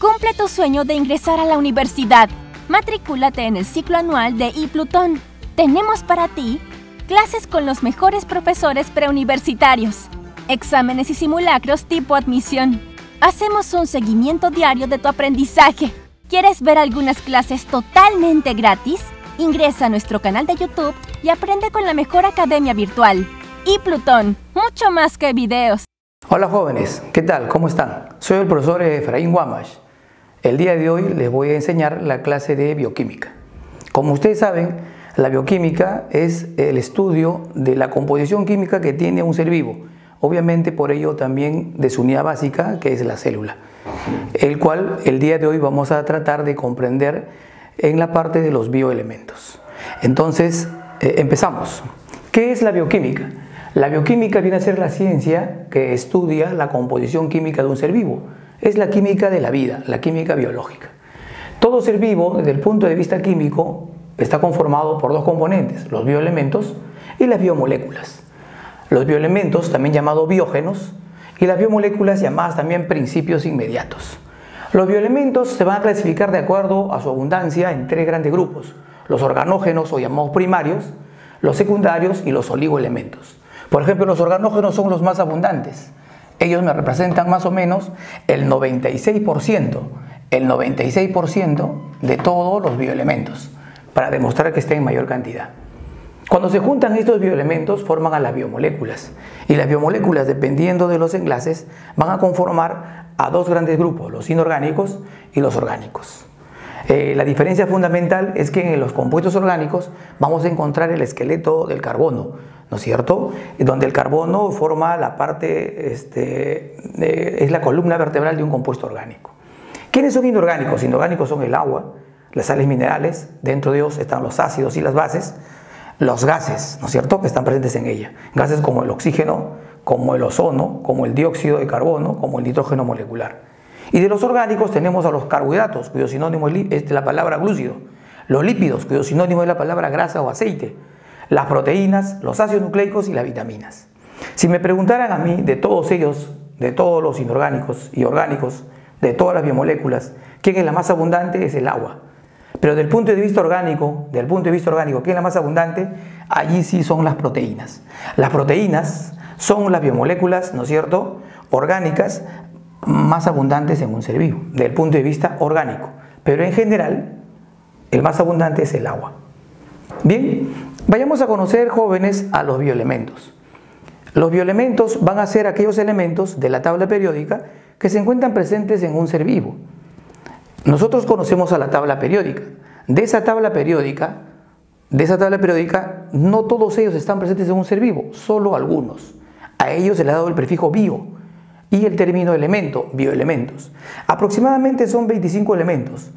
Cumple tu sueño de ingresar a la universidad. Matricúlate en el ciclo anual de iPlutón. Tenemos para ti clases con los mejores profesores preuniversitarios, exámenes y simulacros tipo admisión. Hacemos un seguimiento diario de tu aprendizaje. ¿Quieres ver algunas clases totalmente gratis? Ingresa a nuestro canal de YouTube y aprende con la mejor academia virtual. iPlutón, mucho más que videos. Hola jóvenes, ¿qué tal? ¿Cómo están? Soy el profesor Efraín Guamash. El día de hoy les voy a enseñar la clase de bioquímica. Como ustedes saben, la bioquímica es el estudio de la composición química que tiene un ser vivo. Obviamente por ello también de su unidad básica, que es la célula, el cual el día de hoy vamos a tratar de comprender en la parte de los bioelementos. Entonces, empezamos. ¿Qué es la bioquímica? La bioquímica viene a ser la ciencia que estudia la composición química de un ser vivo. Es la química de la vida, la química biológica. Todo ser vivo, desde el punto de vista químico, está conformado por dos componentes, los bioelementos y las biomoléculas. Los bioelementos, también llamados biógenos, y las biomoléculas, llamadas también principios inmediatos. Los bioelementos se van a clasificar de acuerdo a su abundancia en tres grandes grupos: los organógenos o llamados primarios, los secundarios y los oligoelementos. Por ejemplo, los organógenos son los más abundantes. Ellos me representan más o menos el 96% de todos los bioelementos, para demostrar que está en mayor cantidad. Cuando se juntan estos bioelementos forman a las biomoléculas, y las biomoléculas, dependiendo de los enlaces, van a conformar a dos grandes grupos, los inorgánicos y los orgánicos. La diferencia fundamental es que en los compuestos orgánicos vamos a encontrar el esqueleto del carbono, ¿no es cierto? Donde el carbono forma la parte, es la columna vertebral de un compuesto orgánico. ¿Quiénes son inorgánicos? Inorgánicos son el agua, las sales minerales, dentro de ellos están los ácidos y las bases, los gases, ¿no es cierto?, que están presentes en ella. Gases como el oxígeno, como el ozono, como el dióxido de carbono, como el nitrógeno molecular. Y de los orgánicos tenemos a los carbohidratos, cuyo sinónimo es la palabra glúcido, los lípidos, cuyo sinónimo es la palabra grasa o aceite, las proteínas, los ácidos nucleicos y las vitaminas. Si me preguntaran a mí, de todos ellos, de todos los inorgánicos y orgánicos, de todas las biomoléculas, ¿quién es la más abundante? Es el agua. Pero del punto de vista orgánico, ¿quién es la más abundante? Allí sí son las proteínas. Las proteínas son las biomoléculas, ¿no es cierto?, orgánicas más abundantes en un ser vivo, desde el punto de vista orgánico. Pero en general, el más abundante es el agua. Bien, vayamos a conocer, jóvenes, a los bioelementos. Los bioelementos van a ser aquellos elementos de la tabla periódica que se encuentran presentes en un ser vivo. Nosotros conocemos a la tabla periódica. De esa tabla periódica, no todos ellos están presentes en un ser vivo, solo algunos. A ellos se les ha dado el prefijo bio y el término elemento, bioelementos. Aproximadamente son 25 elementos.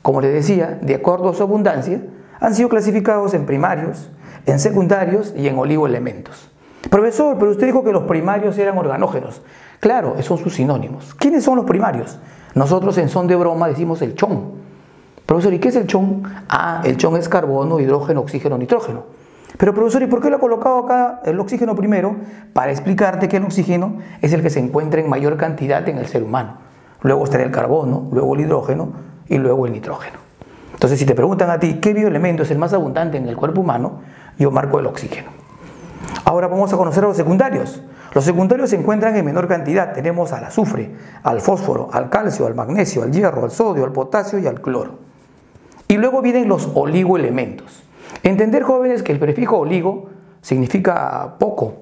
Como les decía, de acuerdo a su abundancia, han sido clasificados en primarios, en secundarios y en oligoelementos. Profesor, pero usted dijo que los primarios eran organógenos. Claro, esos son sus sinónimos. ¿Quiénes son los primarios? Nosotros en son de broma decimos el chon. Profesor, ¿y qué es el chon? Ah, el chon es carbono, hidrógeno, oxígeno, nitrógeno. Pero profesor, ¿y por qué lo ha colocado acá el oxígeno primero? Para explicarte que el oxígeno es el que se encuentra en mayor cantidad en el ser humano. Luego estaría el carbono, luego el hidrógeno y luego el nitrógeno. Entonces, si te preguntan a ti qué bioelemento es el más abundante en el cuerpo humano, yo marco el oxígeno. Ahora vamos a conocer a los secundarios. Los secundarios se encuentran en menor cantidad. Tenemos al azufre, al fósforo, al calcio, al magnesio, al hierro, al sodio, al potasio y al cloro. Y luego vienen los oligoelementos. Entender, jóvenes, que el prefijo oligo significa poco.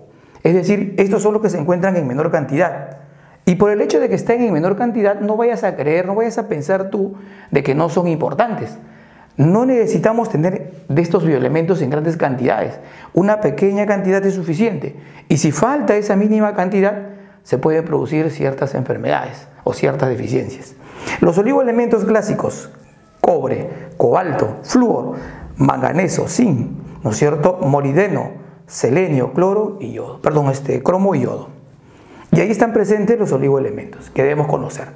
Es decir, estos son los que se encuentran en menor cantidad. Y por el hecho de que estén en menor cantidad, no vayas a creer, no vayas a pensar tú de que no son importantes. No necesitamos tener de estos bioelementos en grandes cantidades. Una pequeña cantidad es suficiente. Y si falta esa mínima cantidad, se pueden producir ciertas enfermedades o ciertas deficiencias. Los oligoelementos clásicos: cobre, cobalto, flúor, manganeso, zinc, ¿no es cierto?, molibdeno, selenio, cloro y yodo. Cromo y yodo. Y ahí están presentes los oligoelementos que debemos conocer.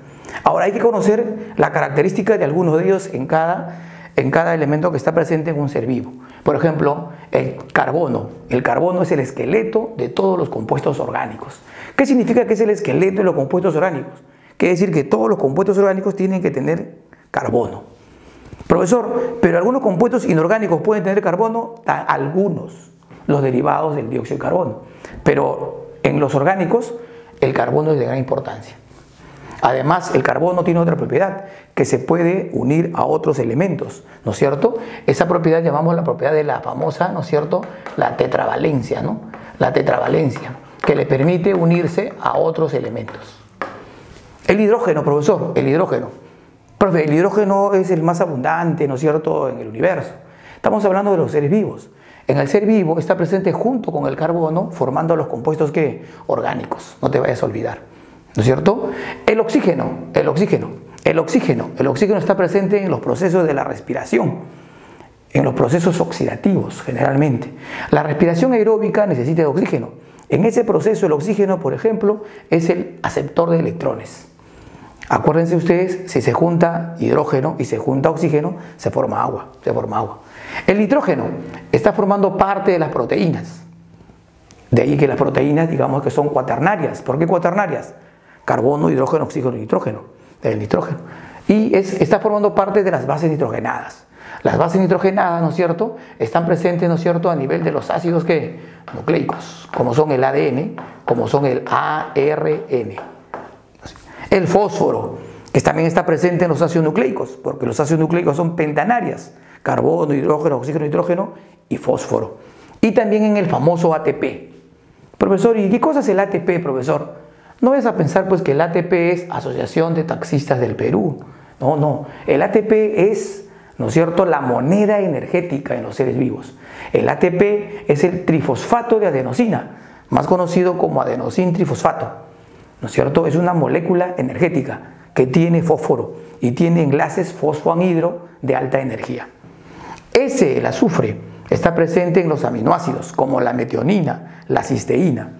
Ahora hay que conocer la característica de algunos de ellos en cada elemento que está presente en un ser vivo. Por ejemplo, el carbono. El carbono es el esqueleto de todos los compuestos orgánicos. ¿Qué significa que es el esqueleto de los compuestos orgánicos? Quiere decir que todos los compuestos orgánicos tienen que tener carbono. Profesor, pero algunos compuestos inorgánicos pueden tener carbono, algunos, los derivados del dióxido de carbono. Pero en los orgánicos el carbono es de gran importancia. Además, el carbono tiene otra propiedad, que se puede unir a otros elementos, ¿no es cierto? Esa propiedad llamamos la propiedad de la famosa, ¿no es cierto?, la tetravalencia, ¿no? La tetravalencia, que le permite unirse a otros elementos. El hidrógeno, profesor, el hidrógeno. Profe, el hidrógeno es el más abundante, ¿no es cierto?, en el universo. Estamos hablando de los seres vivos. En el ser vivo está presente junto con el carbono, formando los compuestos ¿qué? Orgánicos. No te vayas a olvidar, ¿no es cierto? El oxígeno está presente en los procesos de la respiración, en los procesos oxidativos generalmente. La respiración aeróbica necesita de oxígeno. En ese proceso el oxígeno, por ejemplo, es el aceptor de electrones. Acuérdense ustedes, si se junta hidrógeno y se junta oxígeno, se forma agua. El nitrógeno está formando parte de las proteínas. De ahí que las proteínas, digamos que son cuaternarias. ¿Por qué cuaternarias? Carbono, hidrógeno, oxígeno y nitrógeno. El nitrógeno. Y está formando parte de las bases nitrogenadas. Las bases nitrogenadas, ¿no es cierto?, están presentes, ¿no es cierto?, a nivel de los ácidos ¿qué? Nucleicos, como son el ADN, como son el ARN. El fósforo, que también está presente en los ácidos nucleicos, porque los ácidos nucleicos son pentanarias, carbono, hidrógeno, oxígeno, nitrógeno y fósforo. Y también en el famoso ATP. Profesor, ¿y qué cosa es el ATP, profesor? No vayas a pensar pues que el ATP es Asociación de Taxistas del Perú. No. El ATP es, ¿no es cierto?, la moneda energética en los seres vivos. El ATP es el trifosfato de adenosina, más conocido como adenosin trifosfato. ¿No es cierto? Es una molécula energética que tiene fósforo y tiene enlaces fosfoanhidro de alta energía. El azufre, está presente en los aminoácidos como la metionina, la cisteína.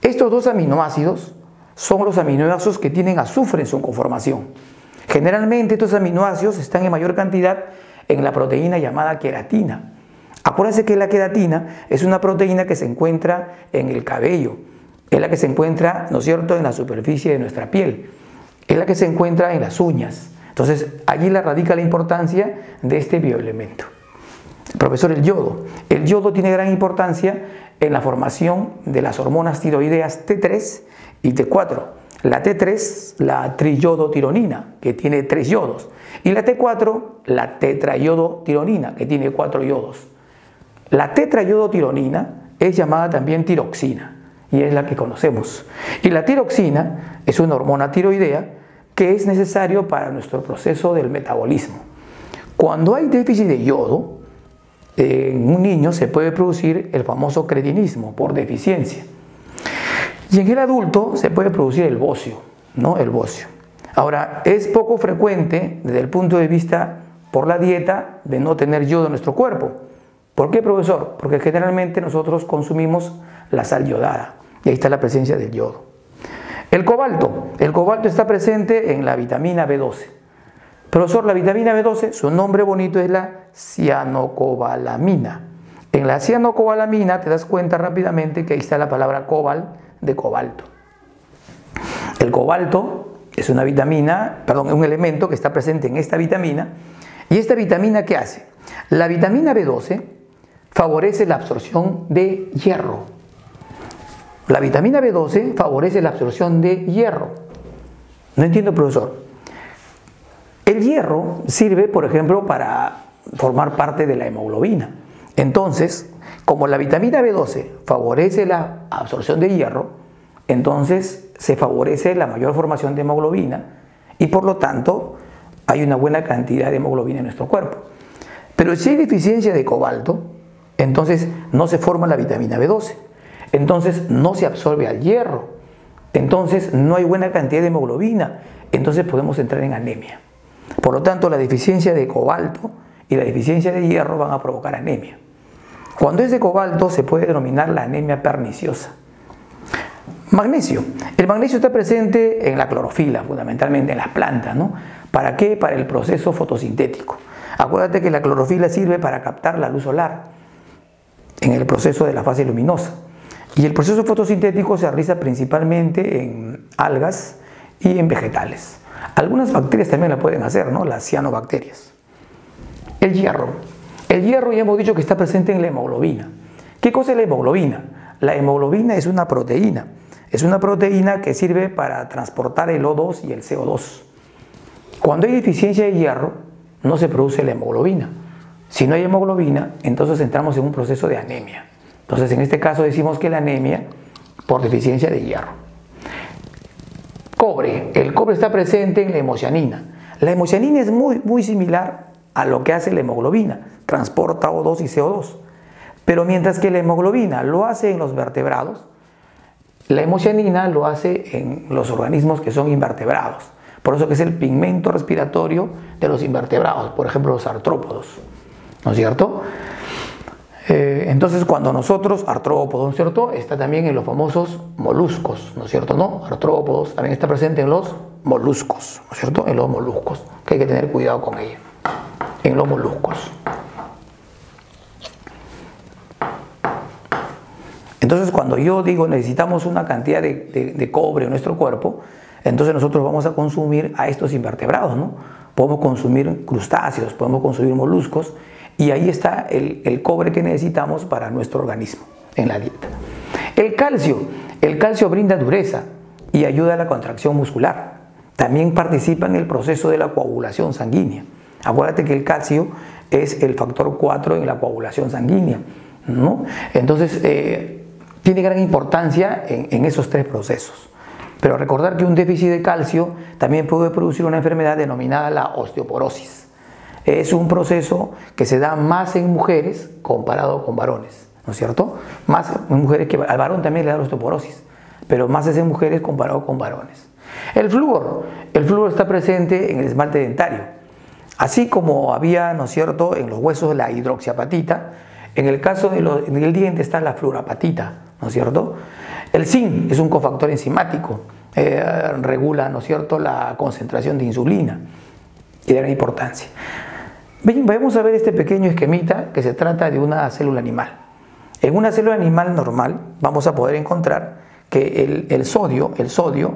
Estos dos aminoácidos son los aminoácidos que tienen azufre en su conformación. Generalmente estos aminoácidos están en mayor cantidad en la proteína llamada queratina. Acuérdense que la queratina es una proteína que se encuentra en el cabello, es la que se encuentra, ¿no es cierto?, en la superficie de nuestra piel, es la que se encuentra en las uñas. Entonces, allí radica la importancia de este bioelemento. Profesor, el yodo. El yodo tiene gran importancia en la formación de las hormonas tiroideas T3 y T4. La T3, la triyodotironina, que tiene 3 yodos. Y la T4, la tetrayodotironina, que tiene 4 yodos. La tetrayodotironina es llamada también tiroxina, y es la que conocemos. Y la tiroxina es una hormona tiroidea que es necesario para nuestro proceso del metabolismo. Cuando hay déficit de yodo, en un niño se puede producir el famoso cretinismo por deficiencia. Y en el adulto se puede producir el bocio, ¿no? El bocio. Ahora, es poco frecuente desde el punto de vista por la dieta de no tener yodo en nuestro cuerpo. ¿Por qué, profesor? Porque generalmente nosotros consumimos la sal yodada y ahí está la presencia del yodo. El cobalto está presente en la vitamina B12. Profesor, la vitamina B12, su nombre bonito es la cianocobalamina. En la cianocobalamina te das cuenta rápidamente que ahí está la palabra cobal de cobalto. El cobalto es una vitamina, es un elemento que está presente en esta vitamina. ¿Y esta vitamina qué hace? La vitamina B12 favorece la absorción de hierro. La vitamina B12 favorece la absorción de hierro. No entiendo, profesor. El hierro sirve, por ejemplo, para formar parte de la hemoglobina. Entonces, como la vitamina B12 favorece la absorción de hierro, entonces se favorece la mayor formación de hemoglobina y por lo tanto hay una buena cantidad de hemoglobina en nuestro cuerpo. Pero si hay deficiencia de cobalto, entonces no se forma la vitamina B12, entonces no se absorbe al hierro, entonces no hay buena cantidad de hemoglobina, entonces podemos entrar en anemia. Por lo tanto, la deficiencia de cobalto y la deficiencia de hierro van a provocar anemia. Cuando es de cobalto se puede denominar la anemia perniciosa. Magnesio. El magnesio está presente en la clorofila, fundamentalmente en las plantas, ¿no? ¿Para qué? Para el proceso fotosintético. Acuérdate que la clorofila sirve para captar la luz solar en el proceso de la fase luminosa. Y el proceso fotosintético se realiza principalmente en algas y en vegetales. Algunas bacterias también la pueden hacer, ¿no? Las cianobacterias. El hierro. El hierro ya hemos dicho que está presente en la hemoglobina. ¿Qué cosa es la hemoglobina? La hemoglobina es una proteína. Es una proteína que sirve para transportar el O2 y el CO2. Cuando hay deficiencia de hierro, no se produce la hemoglobina. Si no hay hemoglobina, entonces entramos en un proceso de anemia. Entonces, en este caso decimos que la anemia por deficiencia de hierro. Cobre. El cobre está presente en la hemocianina. La hemocianina es muy similar a lo que hace la hemoglobina. Transporta O2 y CO2. Pero mientras que la hemoglobina lo hace en los vertebrados, la hemocianina lo hace en los organismos que son invertebrados. Por eso que es el pigmento respiratorio de los invertebrados, por ejemplo los artrópodos, ¿no es cierto? Entonces cuando nosotros, artrópodos, ¿no es cierto?, está también en los famosos moluscos, ¿no es cierto? ¿No? Artrópodos también está presente en los moluscos, ¿no es cierto? En los moluscos, que hay que tener cuidado con ello, en los moluscos. Entonces cuando yo digo necesitamos una cantidad de cobre en nuestro cuerpo, entonces nosotros vamos a consumir a estos invertebrados, ¿no? Podemos consumir crustáceos, podemos consumir moluscos, y ahí está el cobre que necesitamos para nuestro organismo en la dieta. El calcio brinda dureza y ayuda a la contracción muscular. También participa en el proceso de la coagulación sanguínea. Acuérdate que el calcio es el factor 4 en la coagulación sanguínea, ¿no? Entonces tiene gran importancia en esos tres procesos. Pero recordar que un déficit de calcio también puede producir una enfermedad denominada la osteoporosis. Es un proceso que se da más en mujeres comparado con varones, ¿no es cierto? Más en mujeres que al varón también le da la osteoporosis, pero más es en mujeres comparado con varones. El flúor está presente en el esmalte dentario. Así como había, ¿no es cierto?, en los huesos la hidroxiapatita, en el caso del diente está la fluorapatita, ¿no es cierto? El zinc es un cofactor enzimático, regula, ¿no es cierto?, la concentración de insulina y de gran importancia. Bien, vamos a ver este pequeño esquemita que se trata de una célula animal. En una célula animal normal vamos a poder encontrar que el sodio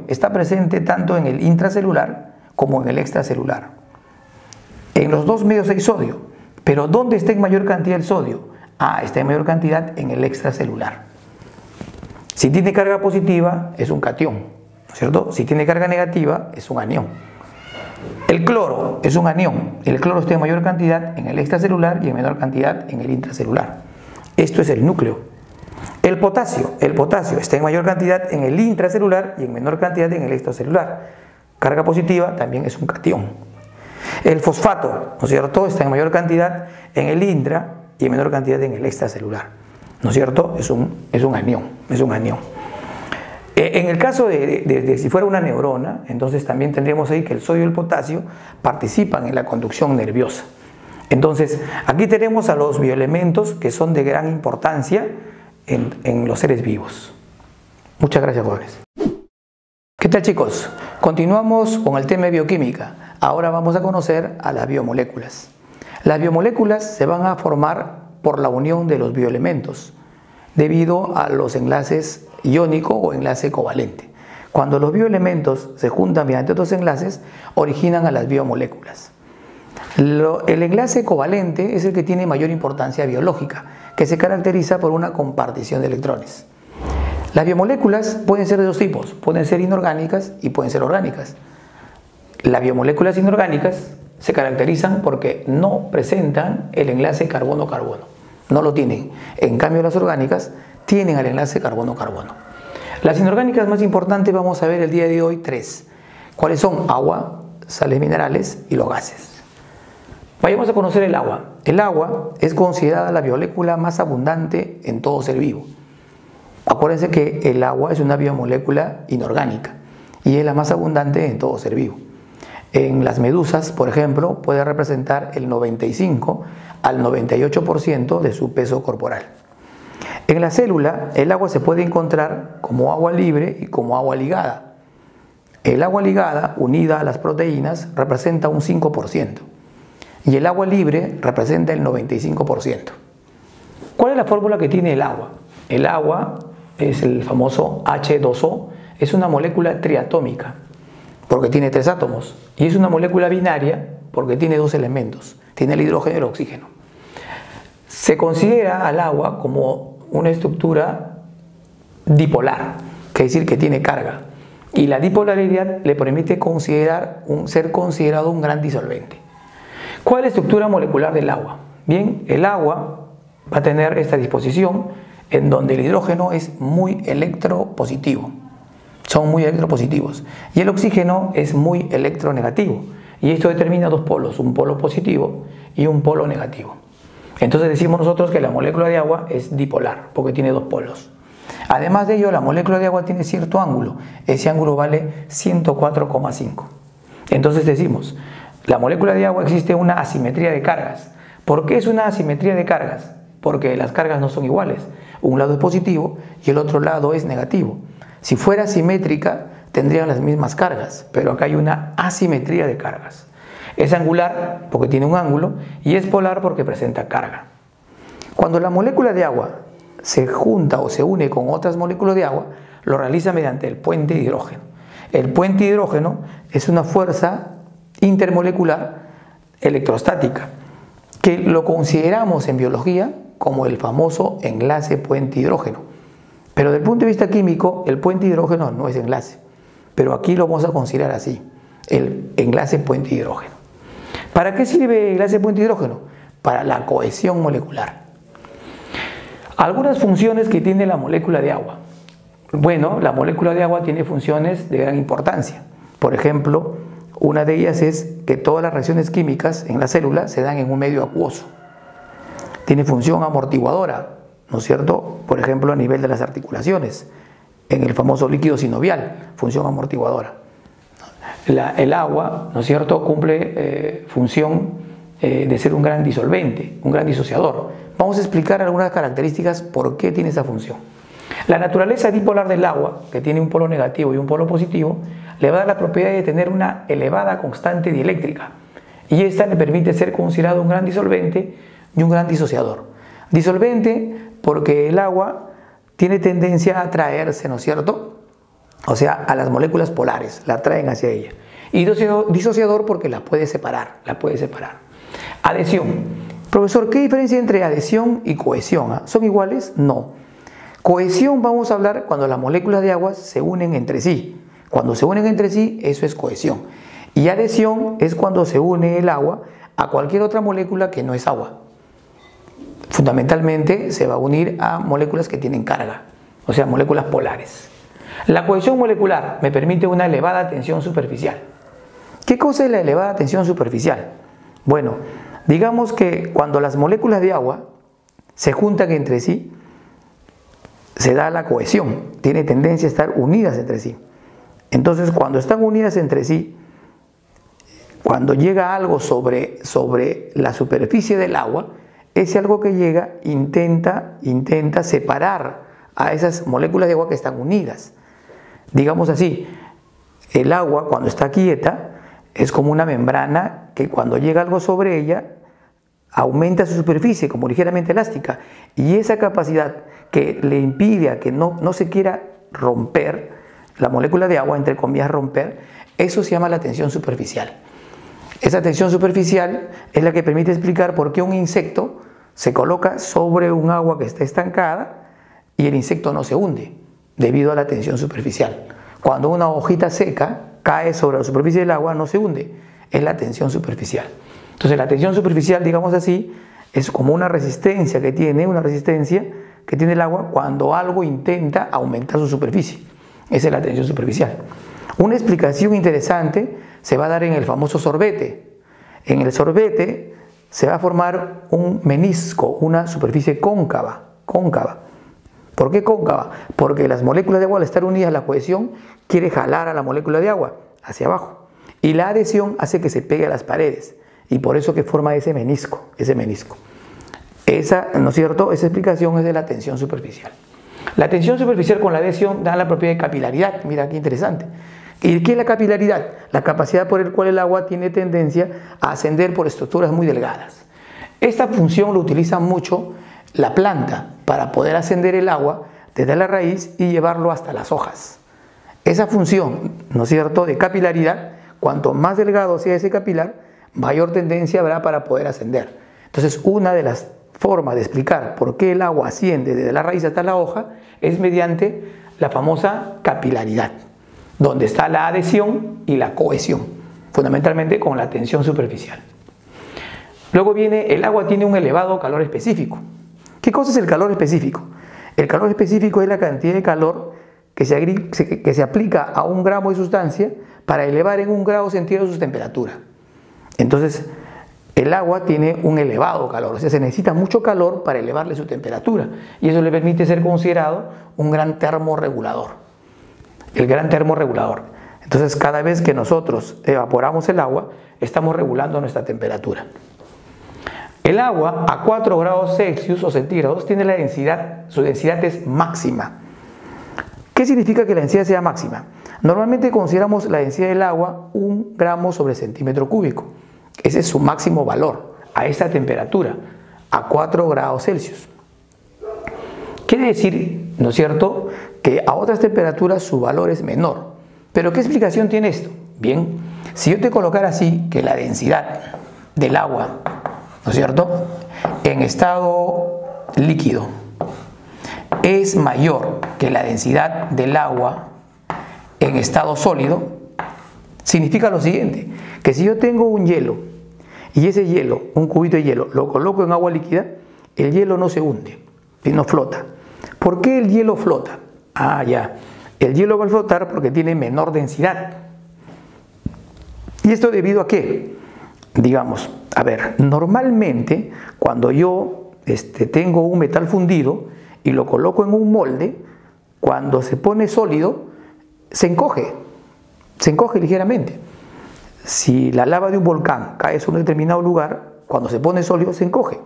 está presente tanto en el intracelular como en el extracelular. En los dos medios hay sodio, pero ¿dónde está en mayor cantidad el sodio? Está en mayor cantidad en el extracelular. Si tiene carga positiva es un catión, ¿no es cierto? Si tiene carga negativa es un anión. El cloro es un anión. El cloro está en mayor cantidad en el extracelular y en menor cantidad en el intracelular. Esto es el núcleo. El potasio está en mayor cantidad en el intracelular y en menor cantidad en el extracelular. Carga positiva también es un catión. El fosfato, ¿no es cierto?, está en mayor cantidad en el intra y en menor cantidad en el extracelular, ¿no es cierto? Es un anión. En el caso de si fuera una neurona, entonces también tendríamos ahí que el sodio y el potasio participan en la conducción nerviosa. Entonces, aquí tenemos a los bioelementos que son de gran importancia en los seres vivos. Muchas gracias, jóvenes. ¿Qué tal, chicos? Continuamos con el tema de bioquímica. Ahora vamos a conocer a las biomoléculas. Las biomoléculas se van a formar por la unión de los bioelementos debido a los enlaces iónico o enlace covalente. Cuando los bioelementos se juntan mediante otros enlaces, originan a las biomoléculas. El enlace covalente es el que tiene mayor importancia biológica, que se caracteriza por una compartición de electrones. Las biomoléculas pueden ser de dos tipos, pueden ser inorgánicas y pueden ser orgánicas. Las biomoléculas inorgánicas se caracterizan porque no presentan el enlace carbono-carbono, no lo tienen. En cambio, las orgánicas tienen el enlace carbono-carbono. Las inorgánicas más importantes vamos a ver el día de hoy tres. ¿Cuáles son? Agua, sales minerales y los gases. Vayamos a conocer el agua. El agua es considerada la biomolécula más abundante en todo ser vivo. Acuérdense que el agua es una biomolécula inorgánica y es la más abundante en todo ser vivo. En las medusas, por ejemplo, puede representar el 95 al 98% de su peso corporal. En la célula, el agua se puede encontrar como agua libre y como agua ligada. El agua ligada, unida a las proteínas, representa un 5%. Y el agua libre representa el 95%. ¿Cuál es la fórmula que tiene el agua? El agua es el famoso H2O, es una molécula triatómica. porque tiene 3 átomos. Y es una molécula binaria porque tiene 2 elementos. Tiene el hidrógeno y el oxígeno. Se considera al agua como una estructura dipolar, que es decir, que tiene carga. Y la dipolaridad le permite ser considerado un gran disolvente. ¿Cuál es la estructura molecular del agua? Bien, el agua va a tener esta disposición en donde el hidrógeno es muy electropositivo. Son muy electropositivos. Y el oxígeno es muy electronegativo. Y esto determina 2 polos, un polo positivo y un polo negativo. Entonces decimos nosotros que la molécula de agua es dipolar, porque tiene 2 polos. Además de ello, la molécula de agua tiene cierto ángulo. Ese ángulo vale 104,5. Entonces decimos, la molécula de agua existe una asimetría de cargas. ¿Por qué es una asimetría de cargas? Porque las cargas no son iguales. Un lado es positivo y el otro lado es negativo. Si fuera simétrica, tendrían las mismas cargas, pero acá hay una asimetría de cargas. Es angular porque tiene un ángulo y es polar porque presenta carga. Cuando la molécula de agua se junta o se une con otras moléculas de agua, lo realiza mediante el puente de hidrógeno. El puente de hidrógeno es una fuerza intermolecular electrostática que lo consideramos en biología como el famoso enlace puente hidrógeno. Pero desde el punto de vista químico, el puente de hidrógeno no es enlace. Pero aquí lo vamos a considerar así, el enlace puente hidrógeno. ¿Para qué sirve el enlace puente hidrógeno? Para la cohesión molecular. Algunas funciones que tiene la molécula de agua. Bueno, la molécula de agua tiene funciones de gran importancia. Por ejemplo, una de ellas es que todas las reacciones químicas en la célula se dan en un medio acuoso. Tiene función amortiguadora, ¿no es cierto? Por ejemplo, a nivel de las articulaciones, en el famoso líquido sinovial, función amortiguadora. El agua, ¿no es cierto?, cumple función de ser un gran disolvente, un gran disociador. Vamos a explicar algunas características por qué tiene esa función. La naturaleza dipolar del agua, que tiene un polo negativo y un polo positivo, le va a dar la propiedad de tener una elevada constante dieléctrica, y esta le permite ser considerado un gran disolvente y un gran disociador. Disolvente porque el agua tiene tendencia a atraerse, ¿no es cierto?, o sea, a las moléculas polares, la atraen hacia ella. Y disociador porque la puede separar, Adhesión. Profesor, ¿qué diferencia entre adhesión y cohesión? ¿Son iguales? No. Cohesión vamos a hablar cuando las moléculas de agua se unen entre sí. Cuando se unen entre sí, eso es cohesión. Y adhesión es cuando se une el agua a cualquier otra molécula que no es agua. Fundamentalmente se va a unir a moléculas que tienen carga, o sea, moléculas polares. La cohesión molecular me permite una elevada tensión superficial. ¿Qué cosa es la elevada tensión superficial? Bueno, digamos que cuando las moléculas de agua se juntan entre sí, se da la cohesión, tiene tendencia a estar unidas entre sí. Entonces, cuando están unidas entre sí, cuando llega algo sobre la superficie del agua, ese algo que llega intenta separar a esas moléculas de agua que están unidas. Digamos así, el agua cuando está quieta es como una membrana que cuando llega algo sobre ella aumenta su superficie como ligeramente elástica, y esa capacidad que le impide a que no se quiera romper la molécula de agua, entre comillas romper, eso se llama la tensión superficial. Esa tensión superficial es la que permite explicar por qué un insecto se coloca sobre un agua que está estancada y el insecto no se hunde debido a la tensión superficial. Cuando una hojita seca cae sobre la superficie del agua, no se hunde, es la tensión superficial. Entonces la tensión superficial, digamos así, es como una resistencia que tiene el agua cuando algo intenta aumentar su superficie. Esa es la tensión superficial. Una explicación interesante se va a dar en el famoso sorbete. En el sorbete se va a formar un menisco, una superficie cóncava. ¿Por qué cóncava? Porque las moléculas de agua, al estar unidas, la cohesión quiere jalar a la molécula de agua hacia abajo. Y la adhesión hace que se pegue a las paredes. Y por eso que forma ese menisco. Esa, ¿no es cierto?, esa explicación es de la tensión superficial. La tensión superficial con la adhesión da la propiedad de capilaridad. Mira qué interesante. ¿Y qué es la capilaridad? La capacidad por la cual el agua tiene tendencia a ascender por estructuras muy delgadas. Esta función lo utiliza mucho la planta para poder ascender el agua desde la raíz y llevarlo hasta las hojas. Esa función ¿no es cierto?, de capilaridad, cuanto más delgado sea ese capilar, mayor tendencia habrá para poder ascender. Entonces, una de las formas de explicar por qué el agua asciende desde la raíz hasta la hoja es mediante la famosa capilaridad, donde está la adhesión y la cohesión, fundamentalmente con la tensión superficial. Luego viene, el agua tiene un elevado calor específico. ¿Qué cosa es el calor específico? El calor específico es la cantidad de calor que se aplica a 1 gramo de sustancia para elevar en 1 grado centígrado su temperatura. Entonces, el agua tiene un elevado calor, o sea, se necesita mucho calor para elevarle su temperatura, y eso le permite ser considerado un gran termorregulador. El gran termorregulador. Entonces, cada vez que nosotros evaporamos el agua, estamos regulando nuestra temperatura. El agua a 4 grados Celsius o centígrados tiene la densidad, su densidad es máxima. ¿Qué significa que la densidad sea máxima? Normalmente consideramos la densidad del agua 1 gramo sobre centímetro cúbico. Ese es su máximo valor a esta temperatura, a 4 grados Celsius. Quiere decir, ¿no es cierto?, que a otras temperaturas su valor es menor. ¿Pero qué explicación tiene esto? Bien, si yo te colocara así, que la densidad del agua, ¿no es cierto?, en estado líquido es mayor que la densidad del agua en estado sólido, significa lo siguiente, que si yo tengo un hielo y ese hielo, un cubito de hielo, lo coloco en agua líquida, el hielo no se hunde, no flota. ¿Por qué el hielo flota? El hielo va a flotar porque tiene menor densidad. ¿Y esto debido a qué? Digamos, normalmente cuando yo tengo un metal fundido y lo coloco en un molde, cuando se pone sólido, se encoge ligeramente. Si la lava de un volcán cae sobre un determinado lugar, cuando se pone sólido se encoge.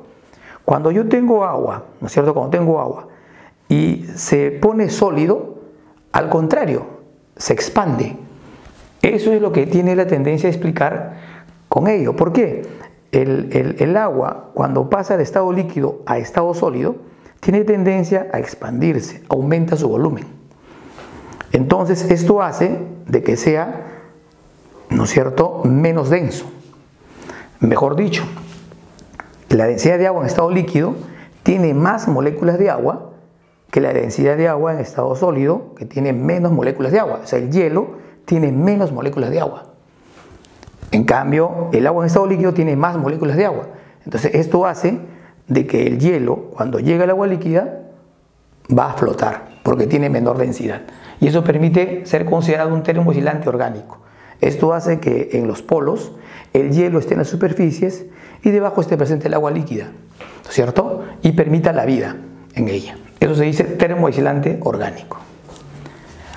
Cuando yo tengo agua, ¿no es cierto?, cuando tengo agua y se pone sólido, al contrario, se expande. Eso es lo que tiene la tendencia a explicar con ello. ¿Por qué? El agua, cuando pasa de estado líquido a estado sólido, tiene tendencia a expandirse, aumenta su volumen. Entonces, esto hace de que sea, ¿no es cierto?, menos denso. Mejor dicho, la densidad de agua en estado líquido tiene más moléculas de agua que la densidad de agua en estado sólido, que tiene menos moléculas de agua. O sea, el hielo tiene menos moléculas de agua. En cambio, el agua en estado líquido tiene más moléculas de agua. Entonces, esto hace de que el hielo, cuando llega al agua líquida, va a flotar, porque tiene menor densidad. Y eso permite ser considerado un termoaislante orgánico. Esto hace que en los polos el hielo esté en las superficies y debajo esté presente el agua líquida, ¿no es cierto?, y permita la vida en ella. Eso se dice termoaislante orgánico.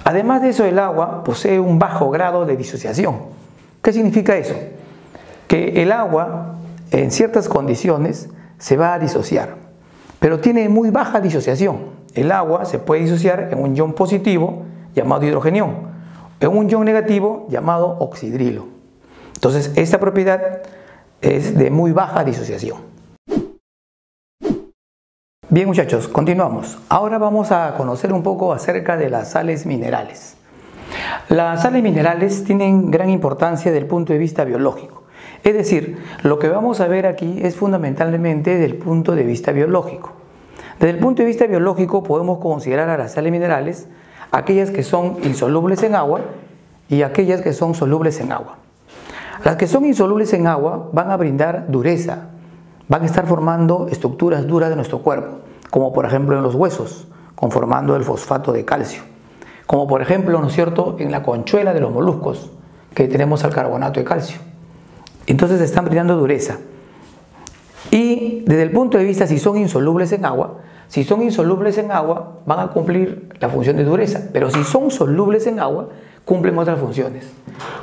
Además de eso, el agua posee un bajo grado de disociación. ¿Qué significa eso? Que el agua, en ciertas condiciones, se va a disociar, pero tiene muy baja disociación. El agua se puede disociar en un ion positivo, llamado hidrogenión, en un ion negativo, llamado oxidrilo. Entonces, esta propiedad es de muy baja disociación. Bien, muchachos, continuamos. Ahora vamos a conocer un poco acerca de las sales minerales. Las sales minerales tienen gran importancia desde el punto de vista biológico. Es decir, lo que vamos a ver aquí es fundamentalmente desde el punto de vista biológico. Desde el punto de vista biológico podemos considerar a las sales minerales aquellas que son insolubles en agua y aquellas que son solubles en agua. Las que son insolubles en agua van a brindar dureza, van a estar formando estructuras duras de nuestro cuerpo, como por ejemplo en los huesos, conformando el fosfato de calcio, como por ejemplo, ¿no es cierto?, en la conchuela de los moluscos, que tenemos el carbonato de calcio. Entonces están brindando dureza. Y desde el punto de vista, si son insolubles en agua, van a cumplir la función de dureza, pero si son solubles en agua, cumplen otras funciones.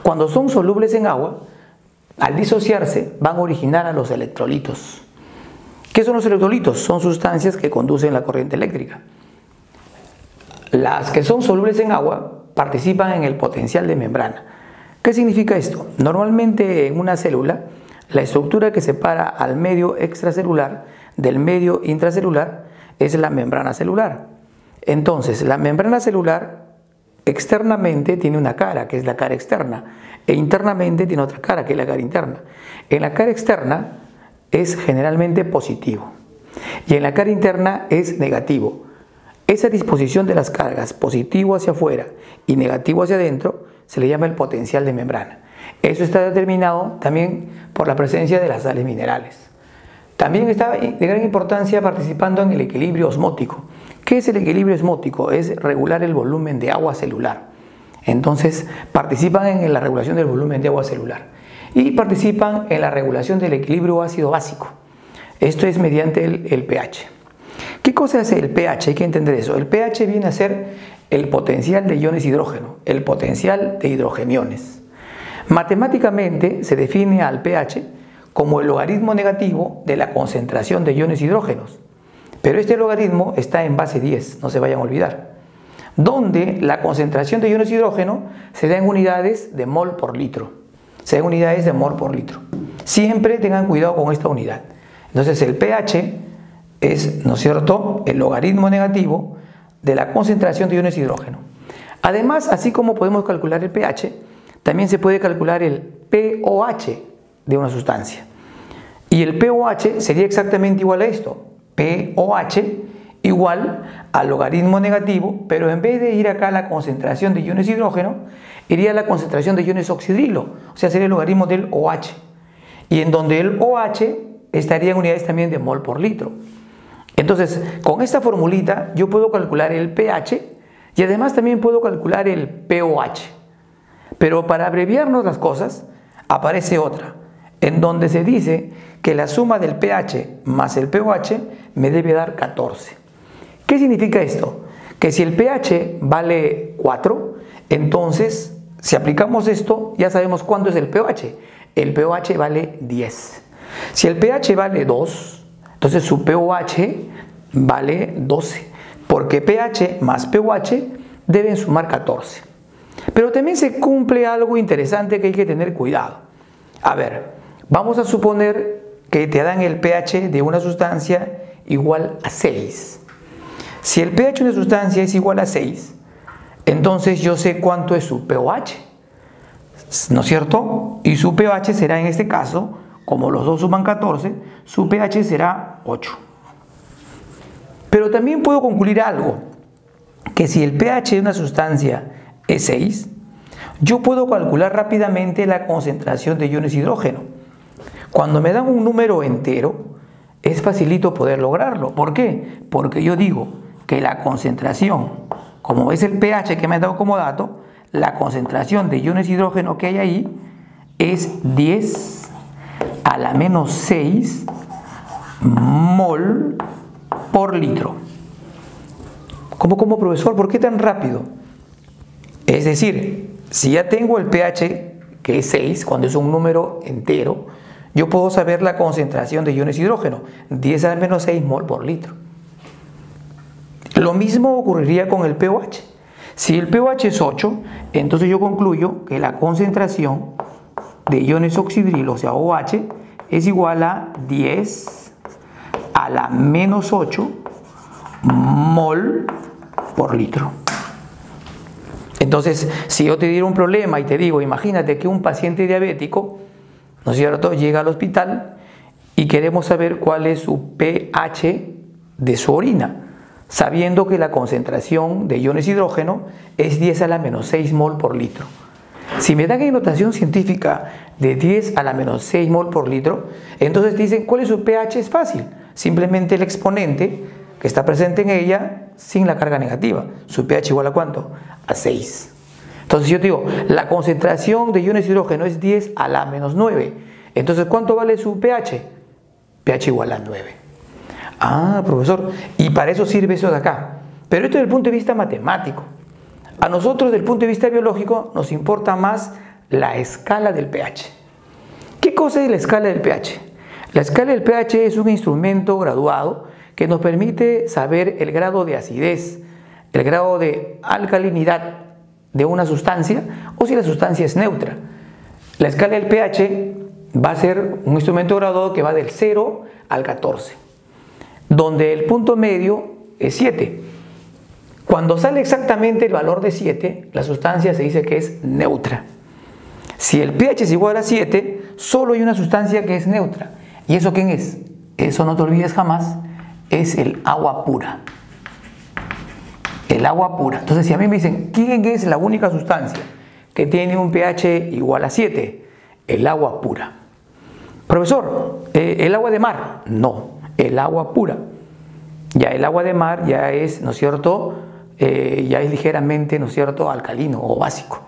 Cuando son solubles en agua, al disociarse, van a originar a los electrolitos. ¿Qué son los electrolitos? Son sustancias que conducen la corriente eléctrica. Las que son solubles en agua participan en el potencial de membrana. ¿Qué significa esto? Normalmente en una célula, la estructura que separa al medio extracelular del medio intracelular es la membrana celular. Entonces, la membrana celular externamente tiene una cara, que es la cara externa, e internamente tiene otra cara, que es la cara interna. En la cara externa es generalmente positivo y en la cara interna es negativo. Esa disposición de las cargas, positivo hacia afuera y negativo hacia adentro, se le llama el potencial de membrana. Eso está determinado también por la presencia de las sales minerales. También está de gran importancia participando en el equilibrio osmótico. ¿Qué es el equilibrio osmótico? Es regular el volumen de agua celular. Entonces participan en la regulación del volumen de agua celular y participan en la regulación del equilibrio ácido-básico. Esto es mediante el pH. ¿Qué cosa es el pH? Hay que entender eso. El pH viene a ser el potencial de iones hidrógeno, el potencial de hidrogeniones. Matemáticamente se define al pH como el logaritmo negativo de la concentración de iones hidrógenos. Pero este logaritmo está en base 10, no se vayan a olvidar, donde la concentración de iones hidrógeno se da en unidades de mol por litro. Se da en unidades de mol por litro. Siempre tengan cuidado con esta unidad. Entonces el pH es, ¿no es cierto?, el logaritmo negativo de la concentración de iones hidrógeno. Además, así como podemos calcular el pH, también se puede calcular el pOH de una sustancia. Y el pOH sería exactamente igual a esto. pOH igual al logaritmo negativo, pero en vez de ir acá a la concentración de iones hidrógeno, iría a la concentración de iones oxidrilo, o sea, sería el logaritmo del OH. Y en donde el OH estaría en unidades también de mol por litro. Entonces, con esta formulita yo puedo calcular el pH y además también puedo calcular el pOH. Pero para abreviarnos las cosas, aparece otra, en donde se dice que la suma del pH más el pOH me debe dar 14. ¿Qué significa esto? Que si el pH vale 4, entonces si aplicamos esto ya sabemos cuánto es el pOH. El pOH vale 10. Si el pH vale 2, entonces su pOH vale 12, porque pH más pOH deben sumar 14. Pero también se cumple algo interesante que hay que tener cuidado. A ver, vamos a suponer que te dan el pH de una sustancia igual a 6. Si el pH de una sustancia es igual a 6, entonces yo sé cuánto es su pOH, ¿no es cierto? Y su pH será, en este caso, como los dos suman 14, su pH será 8. Pero también puedo concluir algo, que si el pH de una sustancia es 6, yo puedo calcular rápidamente la concentración de iones hidrógeno. Cuando me dan un número entero, es facilito poder lograrlo. ¿Por qué? Porque yo digo que la concentración, como es el pH que me han dado como dato, la concentración de iones hidrógeno que hay ahí es 10 a la menos 6 mol por litro. ¿Cómo, profesor? ¿Por qué tan rápido? Es decir, si ya tengo el pH que es 6, cuando es un número entero, yo puedo saber la concentración de iones hidrógeno, 10 a la menos 6 mol por litro. Lo mismo ocurriría con el pOH. Si el pOH es 8, entonces yo concluyo que la concentración de iones oxidrilo, o sea OH, es igual a 10 a la menos 8 mol por litro. Entonces, si yo te diera un problema y te digo, imagínate que un paciente diabético, ¿no es cierto?, llega al hospital y queremos saber cuál es su pH de su orina, sabiendo que la concentración de iones hidrógeno es 10 a la menos 6 mol por litro. Si me dan en notación científica de 10 a la menos 6 mol por litro, entonces dicen, ¿cuál es su pH? Es fácil, simplemente el exponente que está presente en ella sin la carga negativa. Su pH igual a ¿cuánto? A 6. Entonces yo digo, la concentración de iones hidrógeno es 10 a la menos 9. Entonces, ¿cuánto vale su pH? pH igual a 9. Ah, profesor, y para eso sirve eso de acá. Pero esto desde el punto de vista matemático. A nosotros, desde el punto de vista biológico, nos importa más la escala del pH. ¿Qué cosa es la escala del pH? La escala del pH es un instrumento graduado que nos permite saber el grado de acidez, el grado de alcalinidad de una sustancia o si la sustancia es neutra. La escala del pH va a ser un instrumento graduado que va del 0 al 14, donde el punto medio es 7. Cuando sale exactamente el valor de 7, la sustancia se dice que es neutra. Si el pH es igual a 7, solo hay una sustancia que es neutra. ¿Y eso quién es? Eso no te olvides jamás, es el agua pura. El agua pura. Entonces, si a mí me dicen, ¿quién es la única sustancia que tiene un pH igual a 7? El agua pura. Profesor, ¿el agua de mar? No, el agua pura. Ya el agua de mar ya es, ¿no es cierto? Ya es ligeramente, ¿no es cierto?, alcalino o básico,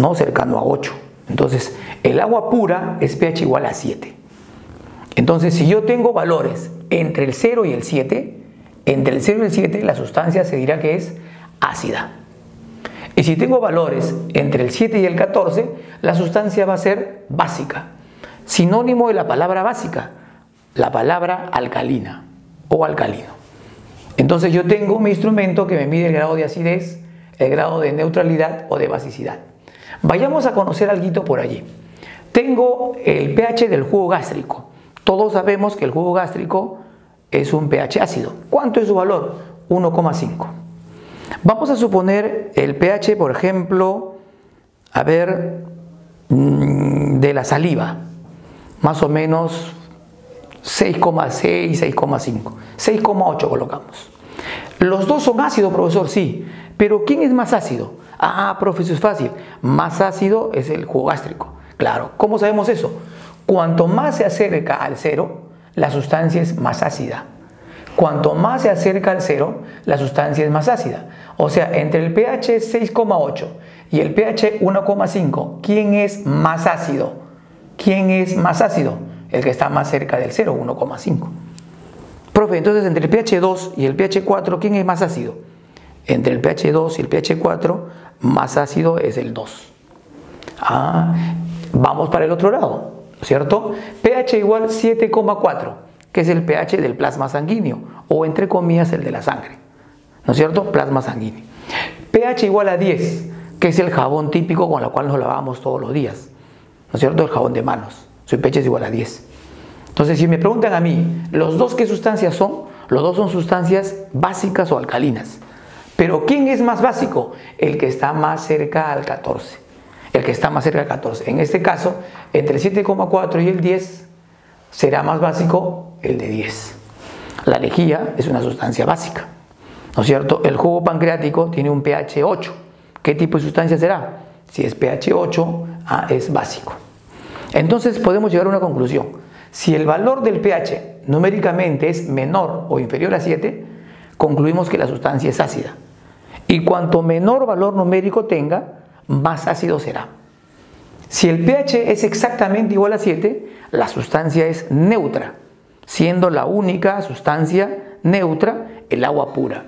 ¿no? Cercano a 8. Entonces, el agua pura es pH igual a 7. Entonces, si yo tengo valores entre el 0 y el 7, entre el 0 y el 7 la sustancia se dirá que es ácida. Y si tengo valores entre el 7 y el 14, la sustancia va a ser básica. Sinónimo de la palabra básica, la palabra alcalina o alcalino. Entonces yo tengo mi instrumento que me mide el grado de acidez, el grado de neutralidad o de basicidad. Vayamos a conocer algo por allí. Tengo el pH del jugo gástrico. Todos sabemos que el jugo gástrico es un pH ácido. ¿Cuánto es su valor? 1,5. Vamos a suponer el pH, por ejemplo, a ver, de la saliva. Más o menos 6,6, 6,5. 6,8 colocamos. Los dos son ácidos, profesor, sí. Pero ¿quién es más ácido? Ah, profesor, es fácil. Más ácido es el jugo gástrico. Claro, ¿cómo sabemos eso? Cuanto más se acerca al 0, la sustancia es más ácida. Cuanto más se acerca al 0, la sustancia es más ácida. O sea, entre el pH 6,8 y el pH 1,5, ¿quién es más ácido? ¿Quién es más ácido? El que está más cerca del 0, 1,5. Profe, entonces entre el pH 2 y el pH 4, ¿quién es más ácido? Entre el pH 2 y el pH 4, más ácido es el 2. Vamos para el otro lado, ¿cierto? pH igual 7,4, que es el pH del plasma sanguíneo, o entre comillas el de la sangre, ¿no es cierto? Plasma sanguíneo. pH igual a 10, que es el jabón típico con el cual nos lavamos todos los días, ¿no es cierto? El jabón de manos, su pH es igual a 10. Entonces, si me preguntan a mí, ¿los dos qué sustancias son? Los dos son sustancias básicas o alcalinas. Pero ¿quién es más básico? El que está más cerca al 14. El que está más cerca al 14. En este caso, entre el 7,4 y el 10, será más básico el de 10. La lejía es una sustancia básica, ¿no es cierto? El jugo pancreático tiene un pH 8. ¿Qué tipo de sustancia será? Si es pH 8, es básico. Entonces podemos llegar a una conclusión. Si el valor del pH numéricamente es menor o inferior a 7, concluimos que la sustancia es ácida. Y cuanto menor valor numérico tenga, más ácido será. Si el pH es exactamente igual a 7, la sustancia es neutra, siendo la única sustancia neutra el agua pura.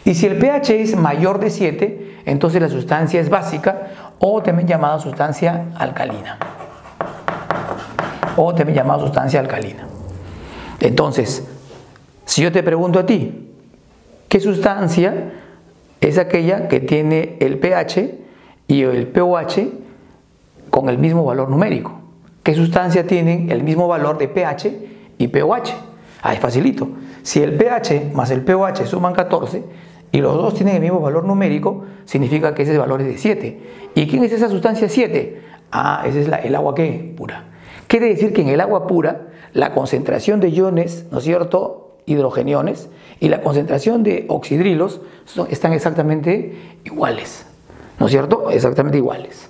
Y si el pH es mayor de 7, entonces la sustancia es básica o también llamada sustancia alcalina. Entonces, si yo te pregunto a ti, ¿qué sustancia es aquella que tiene el pH y el pOH con el mismo valor numérico? ¿Qué sustancia tienen el mismo valor de pH y pOH? Es facilito. Si el pH más el pOH suman 14 y los dos tienen el mismo valor numérico, significa que ese valor es de 7. ¿Y quién es esa sustancia 7? Esa es el agua ¿qué? Pura. Quiere decir que en el agua pura la concentración de iones, ¿no es cierto?, hidrogeniones, y la concentración de oxidrilos están exactamente iguales, ¿no es cierto? Exactamente iguales.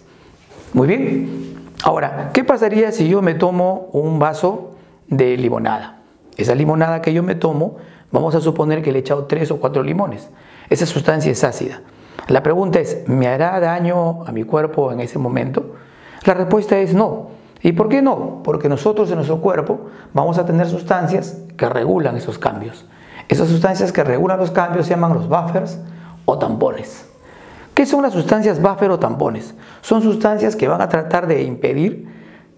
Muy bien. Ahora, ¿qué pasaría si yo me tomo un vaso de limonada? Esa limonada que yo me tomo, vamos a suponer que le he echado 3 o 4 limones. Esa sustancia es ácida. La pregunta es, ¿me hará daño a mi cuerpo en ese momento? La respuesta es no. ¿Y por qué no? Porque nosotros en nuestro cuerpo vamos a tener sustancias que regulan esos cambios. Esas sustancias que regulan los cambios se llaman los buffers o tampones. ¿Qué son las sustancias buffer o tampones? Son sustancias que van a tratar de impedir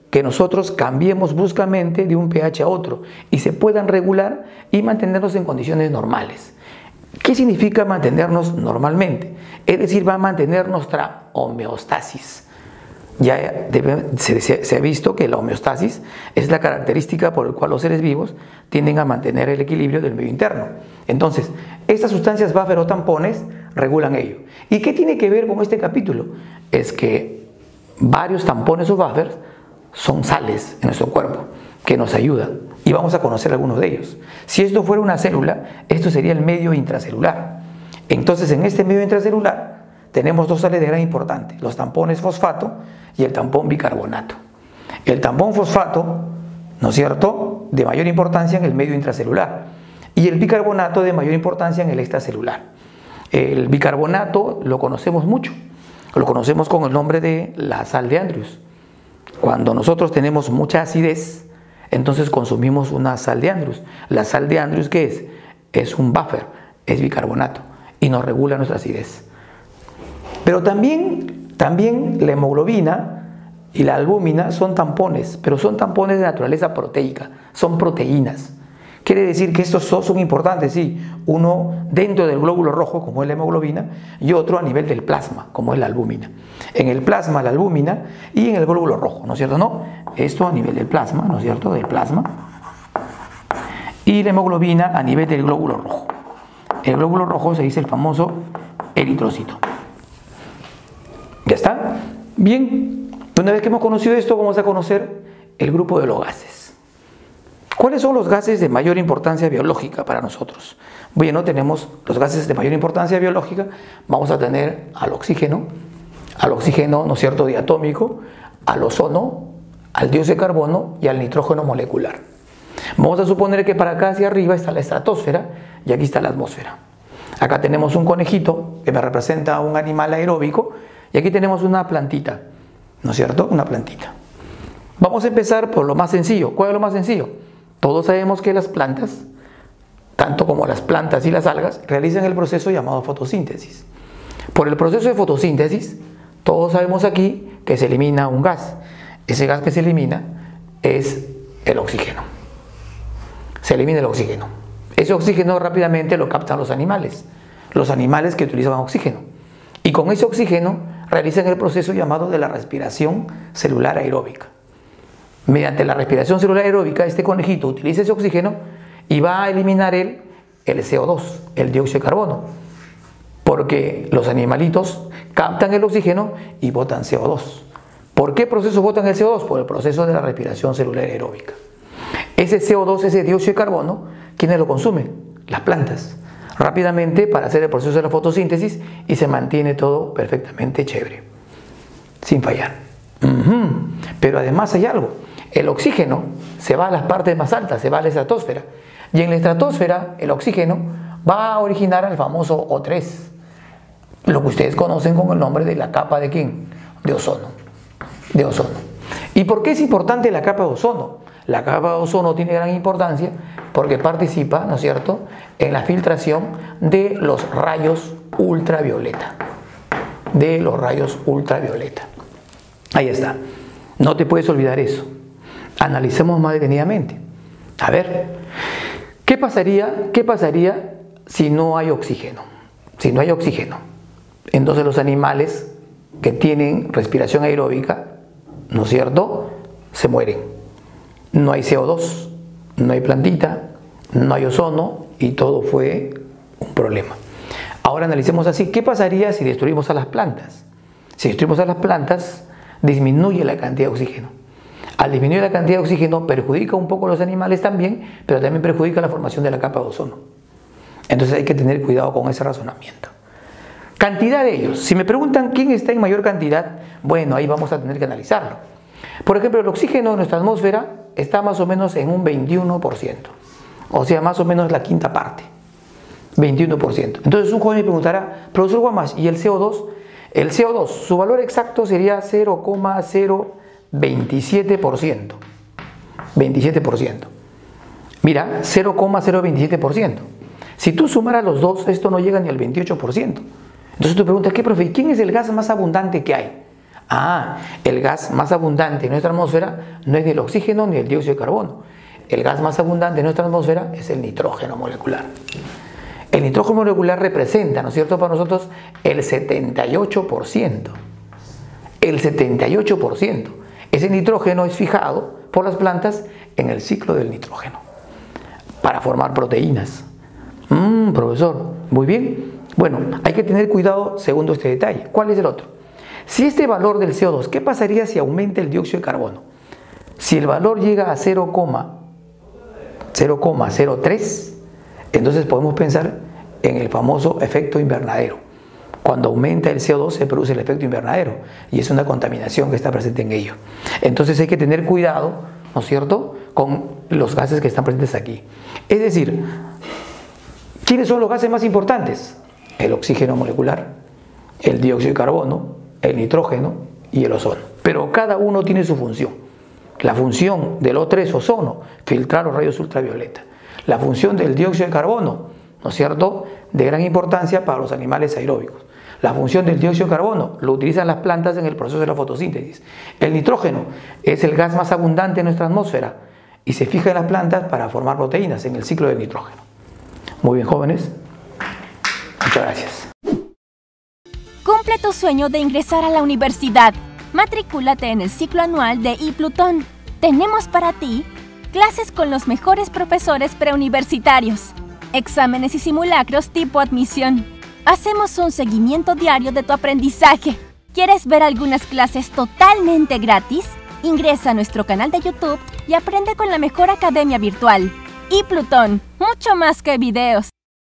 que nosotros cambiemos bruscamente de un pH a otro y se puedan regular y mantenernos en condiciones normales. ¿Qué significa mantenernos normalmente? Es decir, va a mantener nuestra homeostasis. se ha visto que la homeostasis es la característica por la cual los seres vivos tienden a mantener el equilibrio del medio interno. Entonces, estas sustancias buffer o tampones regulan ello. ¿Y qué tiene que ver con este capítulo? Es que varios tampones o buffers son sales en nuestro cuerpo que nos ayudan y vamos a conocer algunos de ellos. Si esto fuera una célula, esto sería el medio intracelular. Entonces, en este medio intracelular tenemos dos sales de gran importancia, los tampones fosfato y el tampón bicarbonato. El tampón fosfato, ¿no es cierto?, de mayor importancia en el medio intracelular, y el bicarbonato de mayor importancia en el extracelular. El bicarbonato lo conocemos mucho, lo conocemos con el nombre de la sal de Andrews. Cuando nosotros tenemos mucha acidez, entonces consumimos una sal de Andrews. La sal de Andrews, ¿qué es? Es un buffer, es bicarbonato y nos regula nuestra acidez. Pero también la hemoglobina y la albúmina son tampones, pero son tampones de naturaleza proteica, son proteínas. Quiere decir que estos dos son importantes, sí, uno dentro del glóbulo rojo, como es la hemoglobina, y otro a nivel del plasma, como es la albúmina. En el plasma, la albúmina, y en el glóbulo rojo, ¿no es cierto? No, esto a nivel del plasma, ¿no es cierto? Del plasma. Y la hemoglobina a nivel del glóbulo rojo. El glóbulo rojo se dice el famoso eritrocito. ¿Ya está? Bien, una vez que hemos conocido esto, vamos a conocer el grupo de los gases. ¿Cuáles son los gases de mayor importancia biológica para nosotros? Bueno, tenemos los gases de mayor importancia biológica. Vamos a tener al oxígeno, ¿no es cierto?, diatómico, al ozono, al dióxido de carbono y al nitrógeno molecular. Vamos a suponer que para acá hacia arriba está la estratosfera y aquí está la atmósfera. Acá tenemos un conejito que me representa un animal aeróbico y aquí tenemos una plantita, ¿no es cierto?, una plantita. Vamos a empezar por lo más sencillo. ¿Cuál es lo más sencillo? Todos sabemos que las plantas, tanto como las plantas y las algas, realizan el proceso llamado fotosíntesis. Por el proceso de fotosíntesis, todos sabemos aquí que se elimina un gas. Ese gas que se elimina es el oxígeno. Se elimina el oxígeno. Ese oxígeno rápidamente lo captan los animales que utilizan oxígeno. Y con ese oxígeno realizan el proceso llamado de la respiración celular aeróbica. Mediante la respiración celular aeróbica, este conejito utiliza ese oxígeno y va a eliminar el CO2, el dióxido de carbono, porque los animalitos captan el oxígeno y botan CO2. ¿Por qué proceso botan el CO2? Por el proceso de la respiración celular aeróbica. Ese CO2, ese dióxido de carbono, ¿quiénes lo consumen? Las plantas. Rápidamente para hacer el proceso de la fotosíntesis y se mantiene todo perfectamente chévere, sin fallar. Pero además hay algo. El oxígeno se va a las partes más altas, se va a la estratosfera. Y en la estratosfera, el oxígeno va a originar al famoso O3, lo que ustedes conocen con el nombre de la capa de ¿quién? De ozono. De ozono. ¿Y por qué es importante la capa de ozono? La capa de ozono tiene gran importancia porque participa, ¿no es cierto?, en la filtración de los rayos ultravioleta. De los rayos ultravioleta. Ahí está. No te puedes olvidar eso. Analicemos más detenidamente. A ver, ¿qué pasaría si no hay oxígeno? Si no hay oxígeno, entonces los animales que tienen respiración aeróbica, ¿no es cierto?, se mueren. No hay CO2, no hay plantita, no hay ozono y todo fue un problema. Ahora analicemos así, ¿qué pasaría si destruimos a las plantas? Si destruimos a las plantas, disminuye la cantidad de oxígeno. Al disminuir la cantidad de oxígeno perjudica un poco a los animales también, pero también perjudica la formación de la capa de ozono. Entonces hay que tener cuidado con ese razonamiento. Cantidad de ellos. Si me preguntan quién está en mayor cantidad, bueno, ahí vamos a tener que analizarlo. Por ejemplo, el oxígeno de nuestra atmósfera está más o menos en un 21%. O sea, más o menos la quinta parte. 21%. Entonces un joven me preguntará, profesor Guamas, ¿y el CO2? El CO2, su valor exacto sería 0,027%. 27%. Mira, 0,027%. Si tú sumaras los dos, esto no llega ni al 28%. Entonces tú preguntas, ¿qué, profe? ¿Quién es el gas más abundante que hay? Ah, el gas más abundante en nuestra atmósfera no es ni el oxígeno ni el dióxido de carbono. El gas más abundante en nuestra atmósfera es el nitrógeno molecular. El nitrógeno molecular representa, ¿no es cierto?, para nosotros el 78%. el 78%. Ese nitrógeno es fijado por las plantas en el ciclo del nitrógeno para formar proteínas. Profesor, muy bien. Bueno, hay que tener cuidado segundo este detalle. ¿Cuál es el otro? Si este valor del CO2, ¿qué pasaría si aumenta el dióxido de carbono? Si el valor llega a 0,03, entonces podemos pensar en el famoso efecto invernadero. Cuando aumenta el CO2 se produce el efecto invernadero y es una contaminación que está presente en ello. Entonces hay que tener cuidado, ¿no es cierto?, con los gases que están presentes aquí. Es decir, ¿quiénes son los gases más importantes? El oxígeno molecular, el dióxido de carbono, el nitrógeno y el ozono. Pero cada uno tiene su función. La función del O3, ozono, filtrar los rayos ultravioleta. La función del dióxido de carbono, ¿no es cierto?, de gran importancia para los animales aeróbicos. La función del dióxido de carbono lo utilizan las plantas en el proceso de la fotosíntesis. El nitrógeno es el gas más abundante en nuestra atmósfera y se fija en las plantas para formar proteínas en el ciclo del nitrógeno. Muy bien, jóvenes. Muchas gracias. Cumple tu sueño de ingresar a la universidad. Matricúlate en el ciclo anual de iPlutón. Tenemos para ti clases con los mejores profesores preuniversitarios, exámenes y simulacros tipo admisión. Hacemos un seguimiento diario de tu aprendizaje. ¿Quieres ver algunas clases totalmente gratis? Ingresa a nuestro canal de YouTube y aprende con la mejor academia virtual. iPlutón, mucho más que videos.